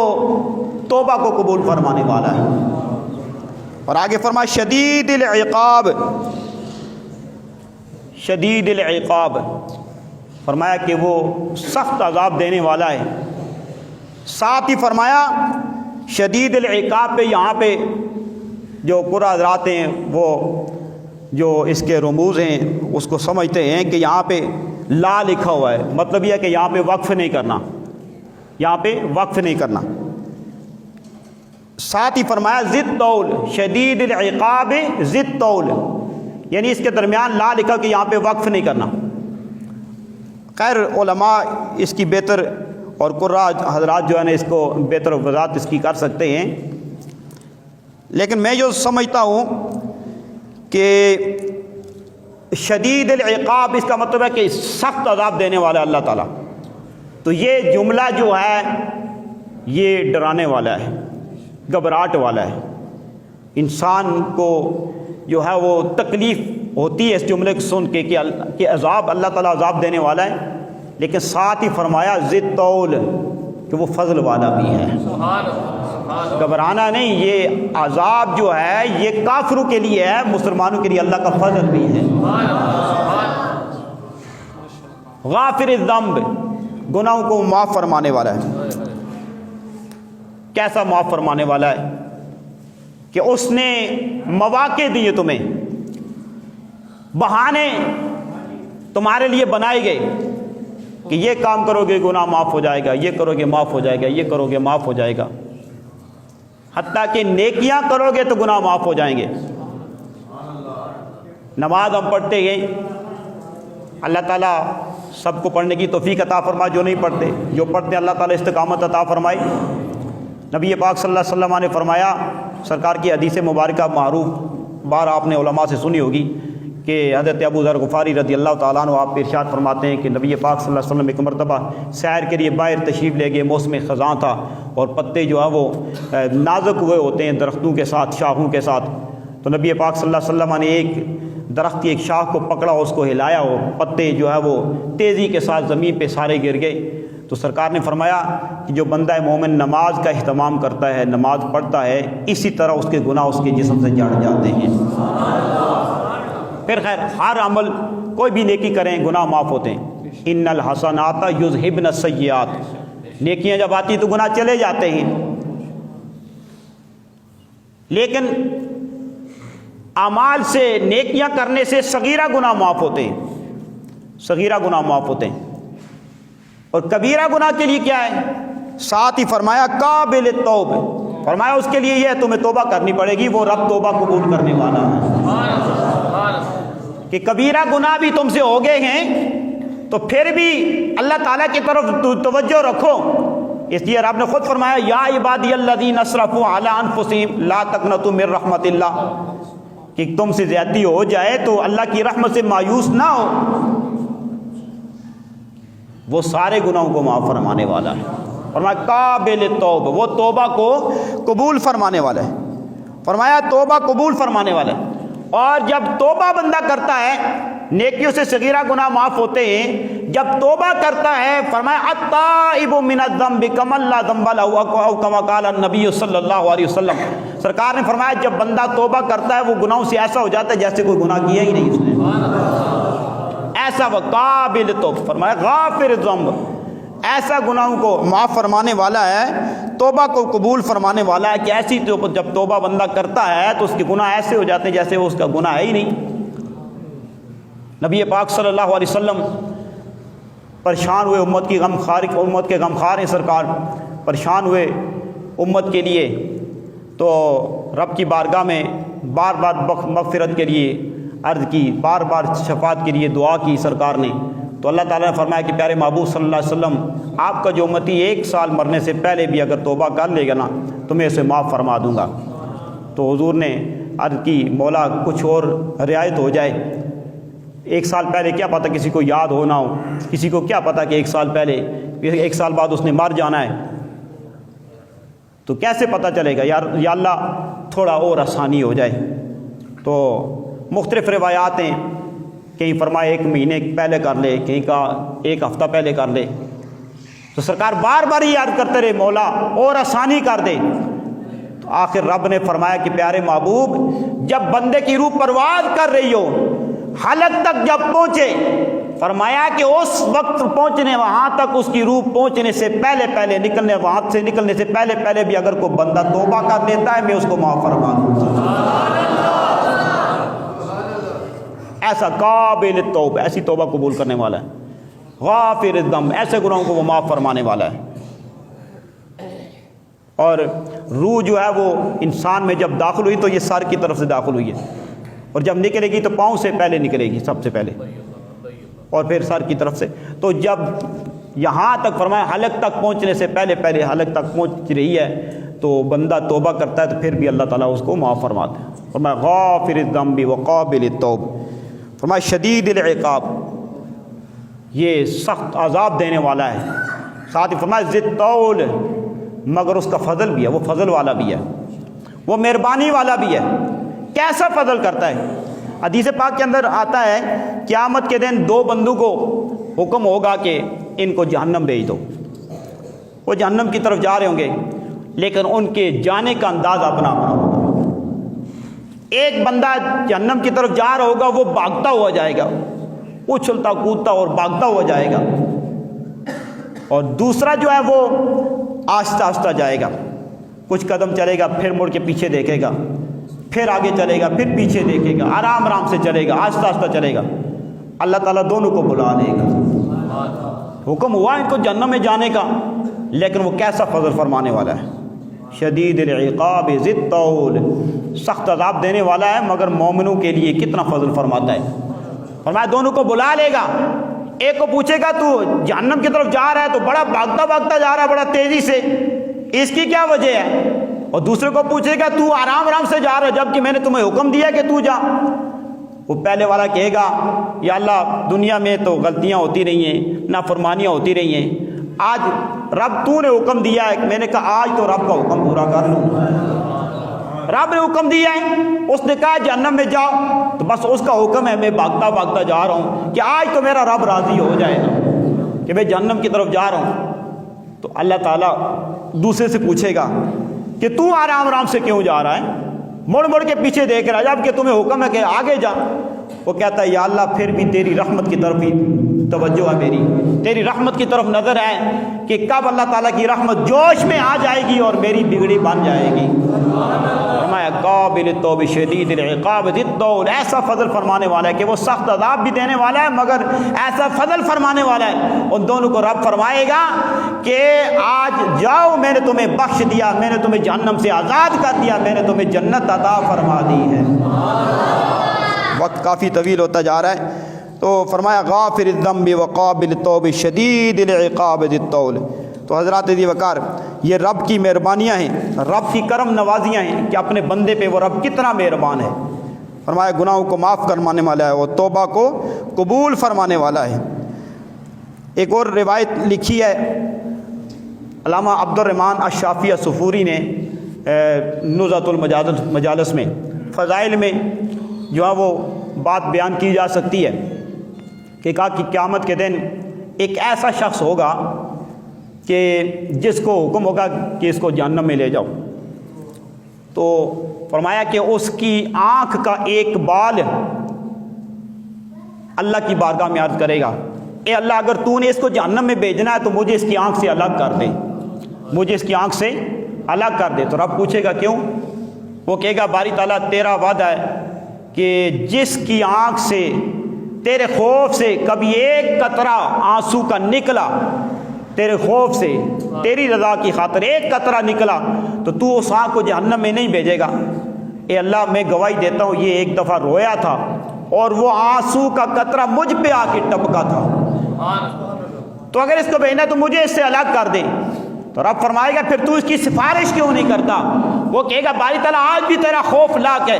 توبہ کو قبول فرمانے والا ہے۔ اور آگے فرمایا شدید العقاب، شدید العقاب، فرمایا کہ وہ سخت عذاب دینے والا ہے۔ ساتھ ہی فرمایا شدید العقاب پہ یہاں پہ جو قرآن حضرات ہیں وہ جو اس کے رموز ہیں اس کو سمجھتے ہیں کہ یہاں پہ لا لکھا ہوا ہے، مطلب یہ ہے کہ یہاں پہ وقف نہیں کرنا، یہاں پہ وقف نہیں کرنا۔ ساتھ ہی فرمایا ذی طول، شدید العقاب ذی طول، یعنی اس کے درمیان لا لکھا کہ یہاں پہ وقف نہیں کرنا۔ خیر علماء اس کی بہتر اور قراء حضرات جو ہے نا اس کو بہتر وضاحت اس کی کر سکتے ہیں، لیکن میں جو سمجھتا ہوں کہ شدید العقاب اس کا مطلب ہے کہ سخت عذاب دینے والا اللہ تعالیٰ، تو یہ جملہ جو ہے یہ ڈرانے والا ہے، گھبراہٹ والا ہے، انسان کو جو ہے وہ تکلیف ہوتی ہے اس جملے کو سن کے کہ عذاب، اللہ تعالیٰ عذاب دینے والا ہے، لیکن ساتھ ہی فرمایا ذی طول کہ وہ فضل والا بھی ہے، گھبرانا نہیں، یہ عذاب جو ہے یہ کافروں کے لیے ہے، مسلمانوں کے لیے اللہ کا فضل بھی ہے۔ غافر الذنب، گناہوں کو معاف فرمانے والا ہے۔ کیسا معاف فرمانے والا ہے کہ اس نے مواقع دیے تمہیں، بہانے تمہارے لیے بنائے گئے کہ یہ کام کرو گے گناہ معاف ہو جائے گا، یہ کرو گے معاف ہو جائے گا، یہ کرو گے معاف ہو جائے گا، حتیٰ کہ نیکیاں کرو گے تو گناہ معاف ہو جائیں گے۔ نماز ہم پڑھتے ہیں، اللہ تعالیٰ سب کو پڑھنے کی توفیق عطا فرمائے، جو نہیں پڑھتے، جو پڑھتے اللہ تعالیٰ استقامت عطا فرمائے۔ نبی پاک صلی اللہ علیہ وسلم نے فرمایا، سرکار کی حدیث مبارکہ معروف بار آپ نے علماء سے سنی ہوگی کہ حضرت ابو ذر غفاری رضی اللہ تعالیٰ عنہ آپ ارشاد فرماتے ہیں کہ نبی پاک صلی اللہ علیہ وسلم ایک مرتبہ سیر کے لیے باہر تشریف لے گئے، موسم خزاں تھا اور پتے جو ہے وہ نازک ہوئے ہوتے ہیں درختوں کے ساتھ، شاخوں کے ساتھ، تو نبی پاک صلی اللہ علیہ وسلم نے ایک درخت کی ایک شاخ کو پکڑا، اس کو ہلایا اور پتے جو ہے وہ تیزی کے ساتھ زمین پہ سارے گر گئے۔ تو سرکار نے فرمایا کہ جو بندہ مومن نماز کا اہتمام کرتا ہے، نماز پڑھتا ہے، اسی طرح اس کے گناہ اس کے جسم سے جھڑ جاتے ہیں۔ پھر خیر ہر عمل کوئی بھی نیکی کریں گناہ معاف ہوتے ہیں۔ ان الحسنات یذہبن السیئات، نیکیاں جب آتی تو گناہ چلے جاتے ہیں، لیکن اعمال سے، نیکیاں کرنے سے صغیرہ گناہ معاف ہوتے ہیں، صغیرہ گناہ معاف ہوتے ہیں۔ اور کبیرہ گناہ کے لیے کیا ہے؟ ساتھ ہی فرمایا قابل التوب، فرمایا اس کے لیے یہ ہے تمہیں توبہ کرنی پڑے گی، وہ رب توبہ قبول کرنے والا ہے۔ کہ کبیرہ گناہ بھی تم سے ہو گئے ہیں تو پھر بھی اللہ تعالیٰ کی طرف توجہ رکھو، اس لیے رب نے خود فرمایا یا عبادی الذین اسرفوا علی انفسہم لا تقنطوا من رحمت اللہ، کہ تم سے زیادتی ہو جائے تو اللہ کی رحمت سے مایوس نہ ہو، وہ سارے گناہوں کو معاف فرمانے والا ہے۔ فرمایا قابل التوب، وہ توبہ کو قبول فرمانے والا ہے، فرمایا توبہ قبول فرمانے والا ہے۔ اور جب توبہ بندہ کرتا ہے، نیکیوں سے صغیرہ گناہ معاف ہوتے ہیں، جب توبہ کرتا ہے فرمایا التائب من الذنب کمن لا ذنب له او کما قال النبی صلی اللہ علیہ وسلم، سرکار نے فرمایا جب بندہ توبہ کرتا ہے وہ گناہوں سے ایسا ہو جاتا ہے جیسے کوئی گناہ کیا ہی نہیں اس نے، ایسا وہ قابل توب، فرمایا غافر الذنب، ایسا گناہوں کو معاف فرمانے والا ہے، توبہ کو قبول فرمانے والا ہے کہ ایسی جب توبہ بندہ کرتا ہے تو اس کے گناہ ایسے ہو جاتے ہیں جیسے وہ اس کا گناہ ہے ہی نہیں۔ نبی پاک صلی اللہ علیہ وسلم پریشان ہوئے، امت کی غم خار ہیں سرکار، پریشان ہوئے امت کے لیے، تو رب کی بارگاہ میں بار بار مغفرت کے لیے عرض کی، بار بار شفاعت کے لیے دعا کی سرکار نے، تو اللہ تعالیٰ نے فرمایا کہ پیارے محبوب صلی اللہ علیہ وسلم آپ کا جو امتی 1 سال مرنے سے پہلے بھی اگر توبہ کر لے گا نا تو میں اسے معاف فرما دوں گا۔ تو حضور نے عرض کی مولا کچھ اور رعایت ہو جائے، 1 سال پہلے کیا پتہ کسی کو یاد ہو نہ ہو، کسی کو کیا پتہ کہ 1 سال پہلے 1 سال بعد اس نے مر جانا ہے، تو کیسے پتہ چلے گا یا اللہ تھوڑا اور آسانی ہو جائے۔ تو مختلف روایات ہیں، کہیں فرمایا 1 مہینے پہلے کر لے، کہیں کا 1 ہفتہ پہلے کر لے، تو سرکار بار بار ہی یاد کرتے رہے مولا اور آسانی کر دے۔ تو آخر رب نے فرمایا کہ پیارے محبوب جب بندے کی روح پرواز کر رہی ہو، حلق تک جب پہنچے، فرمایا کہ اس وقت پہنچنے وہاں تک اس کی روح پہنچنے سے پہلے نکلنے وہاں سے نکلنے سے پہلے بھی اگر کوئی بندہ توبہ کر لیتا ہے میں اس کو معاف فرما دوں گا۔ ایسا قابل توبہ، ایسی توبہ قبول کرنے والا ہے، غافر الذنب، ایسے گناہوں کو وہ معاف فرمانے والا ہے۔ اور روح جو ہے وہ انسان میں جب داخل ہوئی تو یہ سر کی طرف سے داخل ہوئی ہے، اور جب نکلے گی تو پاؤں سے پہلے نکلے گی سب سے پہلے، اور پھر سر کی طرف سے۔ تو جب یہاں تک فرمایا حلق تک پہنچنے سے پہلے حلق تک پہنچ رہی ہے تو بندہ توبہ کرتا ہے تو پھر بھی اللہ تعالیٰ اس کو معاف فرماتا ہے۔ فرمایا غافر الذنب وقابل التوب، فرمایا شدید العقاب، یہ سخت عذاب دینے والا ہے، ساتھ ہی فرمایا ذی الطول، مگر اس کا فضل بھی ہے، وہ فضل والا بھی ہے، وہ مہربانی والا بھی ہے۔ کیسا فضل کرتا ہے؟ حدیث پاک کے اندر آتا ہے قیامت کے دن 2 بندوں کو حکم ہوگا کہ ان کو جہنم بھیج دو، وہ جہنم کی طرف جا رہے ہوں گے، لیکن ان کے جانے کا انداز اپنا ہوگا۔ ایک بندہ جہنم کی طرف جا رہا ہوگا، وہ بھاگتا ہوا جائے گا، اچھلتا کودتا اور بھاگتا ہوا جائے گا، اور دوسرا جو ہے وہ آہستہ آہستہ جائے گا، کچھ قدم چلے گا، پھر مڑ کے پیچھے دیکھے گا، پھر آگے چلے گا، پھر پیچھے دیکھے گا، آرام سے چلے گا، آہستہ آہستہ چلے گا۔ اللہ تعالیٰ دونوں کو بلا لے گا۔ حکم ہوا ان کو جہنم میں جانے کا، لیکن وہ کیسا فضل فرمانے والا ہے، شدید العقاب ذی الطول، سخت عذاب دینے والا ہے، مگر مومنوں کے لیے کتنا فضل فرماتا ہے۔ فرمایا دونوں کو بلا لے گا، ایک کو پوچھے گا تو جہنم کی طرف جا رہا ہے تو بڑا بھاگتا جا رہا ہے بڑا تیزی سے، اس کی کیا وجہ ہے؟ اور دوسرے کو پوچھے گا تو آرام سے جا رہا ہے جبکہ میں نے تمہیں حکم دیا کہ تو جا۔ وہ پہلے والا کہے گا یا اللہ دنیا میں تو غلطیاں ہوتی رہی ہیں، نافرمانیاں ہوتی رہی ہیں، آج رب تو نے حکم دیا ہے، میں نے کہا آج تو رب کا حکم پورا کر لوں، رب نے حکم دیا ہے، اس نے کہا جہنم میں جاؤ تو بس اس کا حکم ہے، میں بھاگتا جا رہا ہوں کہ آج تو میرا رب راضی ہو جائے گا کہ میں جہنم کی طرف جا رہا ہوں۔ تو اللہ تعالیٰ دوسرے سے پوچھے گا کہ تو آرام سے کیوں جا رہا ہے، مڑ کے پیچھے دیکھ رہا ہے جب کہ تمہیں حکم ہے کہ آگے جا۔ وہ کہتا ہے یا اللہ پھر بھی تیری رحمت کی طرف ہی توجہ ہے، میری تیری رحمت کی طرف نظر ہے کہ کب اللہ تعالیٰ کی رحمت جوش میں آ جائے گی اور میری بگڑی بن جائے گی۔ فرمایا قابل التوب شدید العقاب ذی الطول، ایسا فضل فرمانے والا ہے کہ وہ سخت عذاب بھی دینے والا ہے مگر ایسا فضل فرمانے والا ہے۔ ان دونوں کو رب فرمائے گا کہ آج جاؤ، میں نے تمہیں بخش دیا، میں نے تمہیں جہنم سے آزاد کر دیا، میں نے تمہیں جنت عطا فرما دی ہے۔ وقت کافی طویل ہوتا جا رہا ہے، تو فرمایا غافر الذنب وقابل التوب شدید العقاب ذی الطول۔ تو حضرات ذی وقار، یہ رب کی مہربانیاں ہیں، رب کی کرم نوازیاں ہیں کہ اپنے بندے پہ وہ رب کتنا مہربان ہے۔ فرمایا گناہوں کو معاف فرمانے والا ہے، وہ توبہ کو قبول فرمانے والا ہے۔ ایک اور روایت لکھی ہے علامہ عبد الرحمن الشافعی الصفوری نے نزہۃ المجالس میں، فضائل میں جو ہے وہ بات بیان کی جا سکتی ہے کہ کہا کہ قیامت کے دن ایک ایسا شخص ہوگا کہ جس کو حکم ہوگا کہ اس کو جہنم میں لے جاؤ، تو فرمایا کہ اس کی آنکھ کا ایک بال اللہ کی بارگاہ میں عرض کرے گا، اے اللہ اگر تو نے اس کو جہنم میں بھیجنا ہے تو مجھے اس کی آنکھ سے الگ کر دے، مجھے اس کی آنکھ سے الگ کر دے۔ تو رب پوچھے گا کیوں؟ وہ کہے گا باری تعالیٰ تیرا وعدہ ہے کہ جس کی آنکھ سے تیرے خوف سے کبھی ایک قطرہ آنسو کا نکلا، تیرے خوف سے، تیری رضا کی خاطر ایک قطرہ نکلا تو تو اس آنکھ کو جہنم میں نہیں بھیجے گا۔ اے اللہ میں گواہی دیتا ہوں یہ ایک دفعہ رویا تھا اور وہ آنسو کا قطرہ مجھ پہ آ کے ٹپکا تھا، تو اگر اس کو بھیجنا تو مجھے اس سے الگ کر دے۔ تو رب فرمائے گا پھر تو اس کی سفارش کیوں نہیں کرتا؟ وہ کہے گا باری تعالیٰ آج بھی تیرا خوف لاک ہے،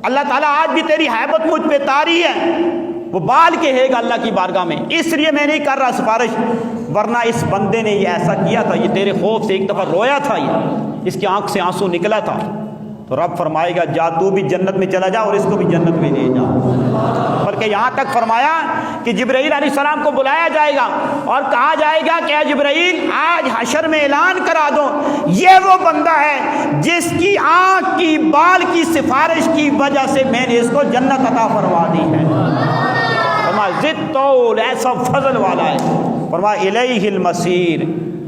اللہ تعالیٰ آج بھی تیری حیبت مجھ پہ طاری ہے۔ وہ بال کہے گا اللہ کی بارگاہ میں اس لیے میں نہیں کر رہا سفارش، ورنہ اس بندے نے یہ ایسا کیا تھا، یہ تیرے خوف سے ایک دفعہ رویا تھا، یہ اس کی آنکھ سے آنسو نکلا تھا۔ تو رب فرمائے گا جا تو بھی جنت میں چلا جا اور اس کو بھی جنت میں لے جا۔ بلکہ یہاں تک فرمایا کہ جبرائیل علیہ السلام کو بلایا جائے گا اور کہا جائے گا کہ اے جبرائیل آج حشر میں اعلان کرا دو یہ وہ بندہ ہے جس کی آنکھ کی بال کی سفارش کی وجہ سے میں نے اس کو جنت عطا فرما دی ہے۔ فرمایا ذی طول، ایسا فضل والا ہے۔ فرمایا الیہ المصیر،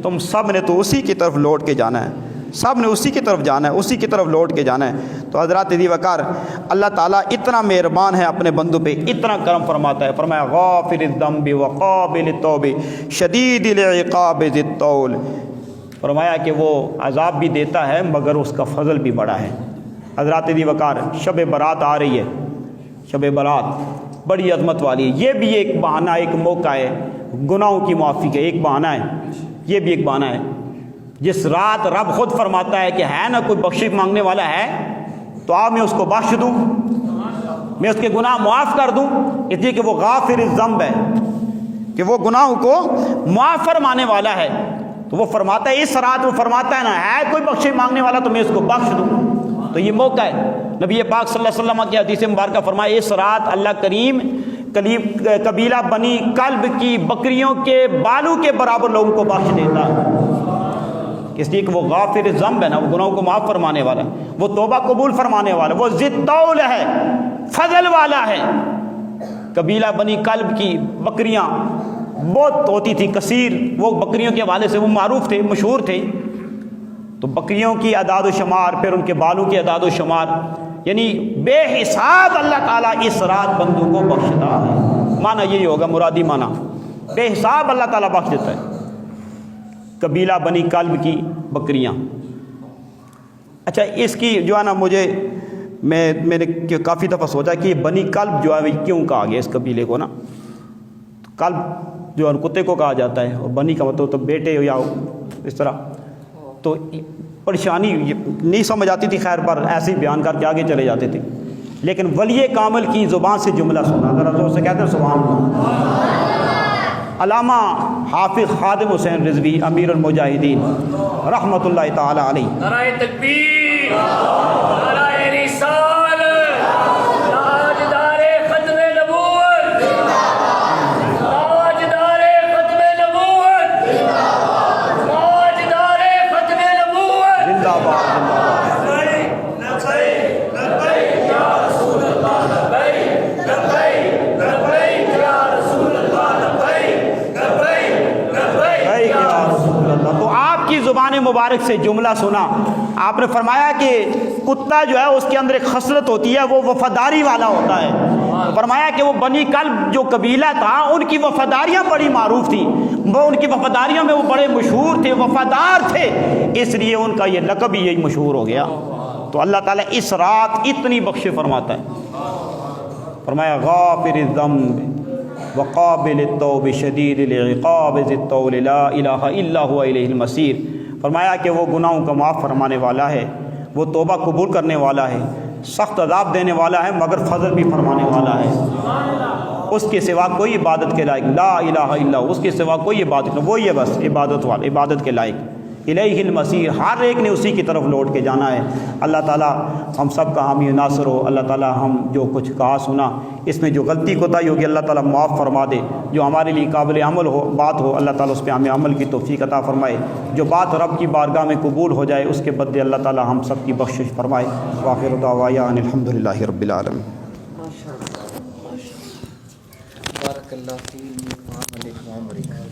تم سب نے تو اسی کی طرف لوٹ کے جانا ہے، سب نے اسی کی طرف جانا ہے، اسی کی طرف لوٹ کے جانا ہے۔ تو حضرات ذی وقار اللہ تعالیٰ اتنا مہربان ہے اپنے بندوں پہ، اتنا کرم فرماتا ہے۔ فرمایا غافر الذنب وقابل التوب شدید العقاب ذی الطول، فرمایا کہ وہ عذاب بھی دیتا ہے مگر اس کا فضل بھی بڑا ہے۔ حضرات ذی وقار شب برات آ رہی ہے، شب برات بڑی عظمت والی ہے، یہ بھی ایک بہانہ، ایک موقع ہے گناہوں کی معافی کا، ایک بہانہ ہے، یہ بھی ایک بہانہ ہے۔ جس رات رب خود فرماتا ہے کہ ہے نا کوئی بخشش مانگنے والا ہے تو آپ میں اس کو بخش دوں، میں اس کے گناہ معاف کر دوں، اس لیے کہ وہ غافر الذنب ہے، کہ وہ گناہوں کو معاف فرمانے والا ہے۔ تو وہ فرماتا ہے اس رات، وہ فرماتا ہے نا ہے کوئی بخشش مانگنے والا تو میں اس کو بخش دوں۔ تو یہ موقع ہے، نبی پاک صلی اللہ علیہ وسلم کی حدیث مبارکہ فرمایا اس رات اللہ کریم قبیلہ بنی کلب کی بکریوں کے بالوں کے برابر لوگوں کو بخش دیتا ہے، اس لیے کہ وہ غافر ذنب ہے نا، وہ گناہوں کو معاف فرمانے والا ہے، وہ توبہ قبول فرمانے والا ہے، وہ ذی الطول ہے، فضل والا ہے۔ قبیلہ بنی کلب کی بکریاں بہت ہوتی تھی، کثیر، وہ بکریوں کے حوالے سے وہ معروف تھے، مشہور تھے۔ تو بکریوں کی اعداد و شمار، پھر ان کے بالوں کی اعداد و شمار، یعنی بے حساب اللہ تعالیٰ اس رات بندوں کو بخشتا ہے۔ معنی یہی ہوگا، مرادی معنی بے حساب اللہ تعالیٰ بخش دیتا ہے۔ قبیلہ بنی کلب کی بکریاں، اچھا اس کی جو ہے نا میں نے کافی دفعہ سوچا کہ یہ بنی کلب جو ہے کیوں کہا گیا اس قبیلے کو نا، کلب جو ہے کتے کو کہا جاتا ہے اور بنی کا مطلب تو بیٹے یا اس طرح، تو پریشانی نہیں سمجھ آتی تھی، خیر پر ایسے ہی بیان کر کے آگے چلے جاتے تھے۔ لیکن ولی کامل کی زبان سے جملہ سنا، ذرا زور سے کہتے ہیں سبحان اللہ۔ علامہ حافظ خادم حسین رضوی امیر المجاہدین رحمۃ اللہ تعالی علیہ، نعرہ تکبیر، نعرہ رسالت، تاجدار ختم نبوت، تاجدار ختم نبوت، تاجدار ختم نبوت، زندہ باد زندہ باد۔ تو آپ کی زبان مبارک سے جملہ سنا، آپ نے فرمایا کہ کتا جو ہے اس کے اندر ایک خصلت ہوتی ہے، وہ وفاداری والا ہوتا ہے۔ فرمایا کہ وہ بنی کلب جو قبیلہ تھا ان کی وفاداریاں بڑی معروف تھیں، وہ ان کی وفاداریوں میں وہ بڑے مشہور تھے، وفادار تھے، اس لیے ان کا یہ لقب ہی یہی مشہور ہو گیا۔ تو اللہ تعالیٰ اس رات اتنی بخش فرماتا ہے۔ فرمایا غافر الذنب وقابل التوب شدید العقاب ذی الطول لا الہ الا هو الیہ المصیر، فرمایا کہ وہ گناہوں کا معاف فرمانے والا ہے، وہ توبہ قبول کرنے والا ہے، سخت عذاب دینے والا ہے مگر فضل بھی فرمانے والا ہے۔ اس کے سوا کوئی عبادت کے لائق، لا الہ الا ہو، اس کے سوا کوئی عبادت نہیں، وہی ہے بس عبادت والا، عبادت کے لائق، الیہ المصیر، ہر ایک نے اسی کی طرف لوٹ کے جانا ہے۔ اللہ تعالیٰ ہم سب کا حامی و ناصر ہو۔ اللہ تعالیٰ ہم جو کچھ کہا سنا اس میں جو غلطی کوتاہی ہوگی اللہ تعالیٰ معاف فرما دے، جو ہمارے لیے قابل عمل ہو بات ہو اللہ تعالیٰ اس پہ ہمیں عمل کی توفیق عطا فرمائے، جو بات رب کی بارگاہ میں قبول ہو جائے اس کے بدلے اللہ تعالیٰ ہم سب کی بخشش فرمائے۔ وآخر دعوانا ان الحمدللہ رب العالمین۔ بارک اللہ فیک، السلام علیکم۔